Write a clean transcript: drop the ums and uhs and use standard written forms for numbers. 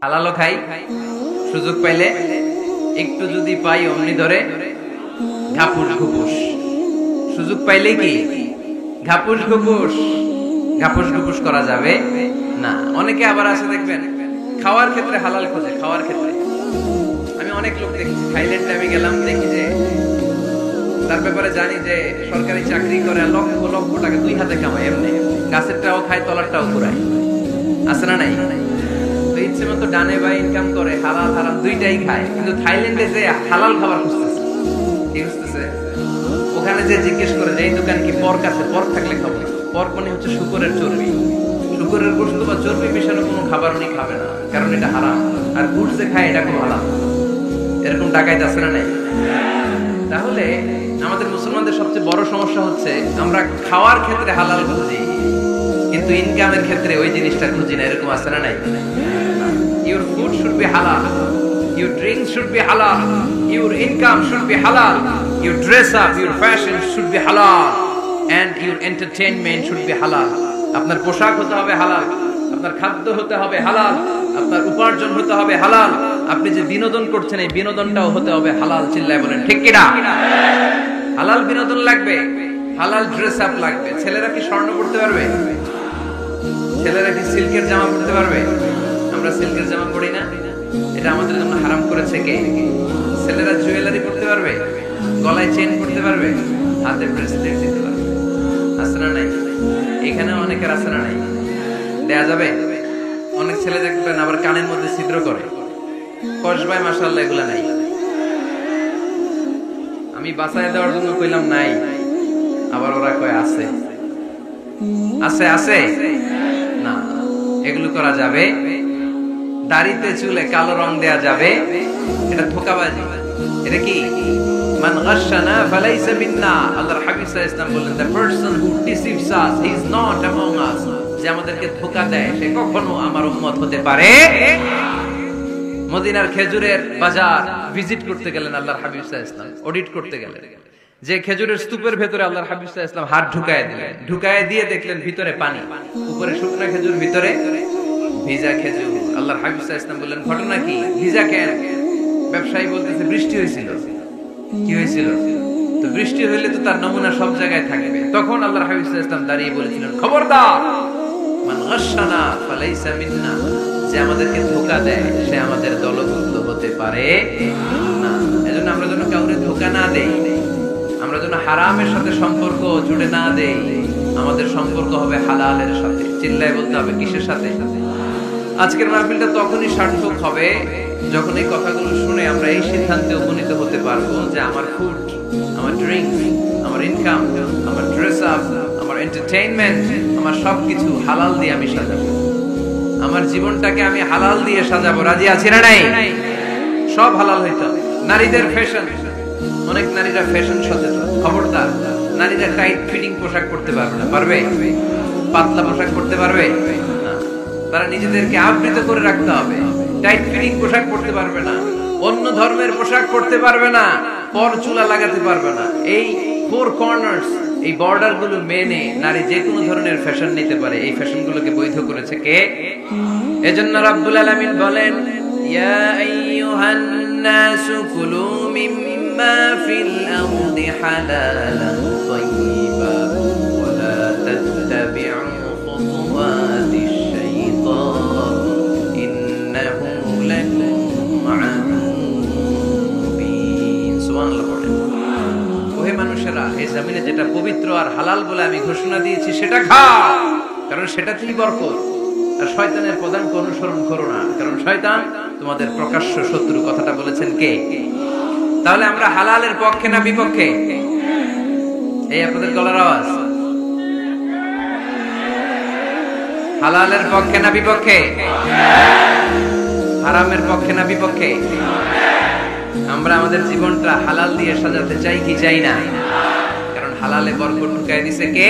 হালালও খাই, সুযোগ পাইলে একটু যদি পাই অমনি ধরে ঘাপুস ঘুপুস। সুযোগ পাইলে কি ঘাপুস ঘুপুস ঘাপুস ঘুপুস করা যাবে না। অনেকে আবার আছে দেখবেন খাওয়ার ক্ষেত্রে হালাল খোঁজে। খাওয়ার ক্ষেত্রে আমি অনেক লোক দেখছি, থাইল্যান্ডে আমি গেলাম, দেখি যে তার ব্যাপারে জানি যে সরকারি চাকরি করে লক্ষ লক্ষ টাকা দুই হাতে কামায়, এমনি গাছেরটাও খায় তলারটাও ঘুরায়, আছে না নাই? ইচ্ছে মতো ডানে বা ইনকাম করে, হালাল হারাম দুইটাই খায়, কিন্তু থাইল্যান্ডে যে হালাল খাবার খুঁজতেছে, কি খুঁজতেছে? ওখানে যে জিজ্ঞেস করে যে এই দোকান কি পর্ক আছে, পর্ক থাকলে খাবো। পর্ক মানে হচ্ছে শুকরের চর্বি, শুকরের গোশত বা চর্বি মেশানো কোনো খাবার উনি খাবে না, কারণ এটা হারাম। আর গুড় যে খায় এটা খুব হারাম। এরকম ডাকাইতে আছে না নাই? তাহলে আমাদের মুসলমানদের সবচেয়ে বড় সমস্যা হচ্ছে আমরা খাওয়ার ক্ষেত্রে হালাল খুঁজি, কিন্তু ইনকামের ক্ষেত্রে ওই জিনিসটা খুঁজি না। এরকম আছে না নাই? Your food should be halal, your drinks should be halal, your income should be halal, your dress up, your fashion should be halal, and your entertainment should be halal. আপনার পোশাক হতে হবে হালাল, আপনার খাদ্য হতে হবে হালাল, আপনার উপার্জন হতে হবে হালাল, আপনি যে বিনোদন করছেন এই বিনোদনটাও হতে হবে হালাল। চিল্লায় বলেন ঠিক কিনা? হালাল বিনোদন লাগবে, হালাল ড্রেস আপ লাগবে। ছেলেরা কি স্বর্ণ পড়তে পারবে? ছেলেরা কি সিল্কের জামা পড়তে পারবে? আমরা সিল্কের জামা পড়ি না, এটা আমাদের জন্য হারাম করেছে কে? ছেলেরা জুয়েলারি পড়তে পারবে? গলায় চেন পড়তে পারবে? হাতে ব্রেসলেট দিতে পারবে? আছে না নাই? এখানে অনেকের আছে না নাই? দেয়া যাবে? অনেক ছেলে দেখবেন আবার কানের মধ্যে ছিদ্র করে, কসবায় মাশাআল্লাহ এগুলা নাই। আমি বাঁচায় দেওয়ার জন্য কইলাম নাই, আবার ওরা কয় আছে। আছে আছে না, এগুলো করা যাবে? দাড়িতে চুলে কালো রং দেয়া যাবে? এটা ধোঁকাবাজি। এটা কি? মান গাশশানা ফালাইসা মিন্না। আল্লাহর হাবিব সাল্লাল্লাহু আলাইহি ওয়াসাল্লাম বলেন, the person who deceives us he is not among us। যে আমাদেরকে ধোঁকা দেয় সে কখনো আমার উম্মত হতে পারে। মদিনার খেজুরের বাজার ভিজিট করতে গেলেন আল্লাহর হাবিব সাল্লাল্লাহু আলাইহি ওয়াসাল্লাম, অডিট করতে গেলেন। যে খেজুরের স্তূপের ভেতরে আল্লাহর হাবিব সাল্লাল্লাহু আলাইহি ওয়াসাল্লাম হাত ঢুকায় দিলেন, ঢুকায় দিয়ে দেখলেন ভিতরে পানি, উপরে শুকনা খেজুর, ভিতরে ভিজা খেজুর। আল্লাহর হাবিব সাল্লাল্লাহু আলাইহি ওয়াসাল্লাম বললেন, ঘটনা কি? ভিজা কেন? ব্যবসায়ী বলতেছে বৃষ্টি হয়েছিল। কি হয়েছিল? তো বৃষ্টি হইলে তো তার নমুনা সব জায়গায় থাকবে। তখন আল্লাহর হাবিব সাল্লাল্লাহু আলাইহি ওয়াসাল্লাম দাঁড়িয়ে বলেছিলেন, খবরদার, মান গাশশানা ফালাইসা মিন্না। যে আমাদেরকে ধোঁকা দেয় সে আমাদের দলভুক্ত হতে পারে না। এজন্য আমরা যেন কাউকে ধোঁকা না দেই, আমরা যেন হারামের সাথে সম্পর্ক জুড়ে না দেই। আমাদের সম্পর্ক হবে হালালের সাথে। চিল্লায় বলতে হবে কিসের সাথে? আজকের মাহফিলটা তখনই সার্থক হবে যখন এই কথাগুলো শুনে আমরা এই সিদ্ধান্তে উপনীত হতে পারবো যে আমার ফুড, আমার ড্রিঙ্ক, আমার ইনকাম, আমার ড্রেস আপ, আমার এন্টারটেইনমেন্ট, আমার সবকিছু হালাল দিয়ে আমি সাজাবো। আমার জীবনটাকে আমি হালাল দিয়ে সাজাবো। রাজি আছি না নাই? সব হালাল হইতে হবে। নারীদের ফ্যাশন, অনেক নারীরা ফ্যাশন সচেতন। খবরদার, নারীরা টাইট ফিটিং পোশাক পরতে পারবে না। পারবে? পাতলা পোশাক পরতে পারবে না। তারা নিজেদেরকে আবৃত করে রাখতে হবে। টাইট ফিটিং পোশাক পরতে পারবে না, অন্য ধর্মের পোশাক পরতে পারবে না, পর চুলা লাগাতে পারবে না। এই ফোর কর্নার্স, এই বর্ডার গুলো মেনে নারী যে কোনো ধরনের ফ্যাশন নিতে পারে। এই ফ্যাশন গুলোকে বৈধ করেছে কে? এজন্য রাব্বুল আলামিন বলেন, ইয়া আইয়ুহান নাসু কুলু মিম্মা ফিল আরদি হালালান তাইয়্যিবা ওয়া লা তাত্তাবি'উ খুতুওয়াতিশ শাইতান ইন্নাহু লাকুম আদুউম মুবিন। সুবহানাল্লাহ। ওহে মানুষেরা, এই জমিনে যেটা পবিত্র আর হালাল বলে আমি ঘোষণা দিয়েছি সেটা খাও, কারণ সেটাতেই বরকত। আর শয়তানের পদাঙ্ক অনুসরণ করো না, কারণ শয়তান তোমাদের প্রকাশ্য শত্রু। কথাটা বলেছেন কে? তাহলে আমরা হালালের পক্ষে না বিপক্ষে? এই আপনাদের গলার আওয়াজ। হালালের পক্ষে না বিপক্ষে? হারামের পক্ষে না বিপক্ষে? আমরা আমাদের জীবনটা হালাল দিয়ে সাজাতে চাই কি চাই না? কারণ হালালে বরকত ঢুকায় দিছে কে?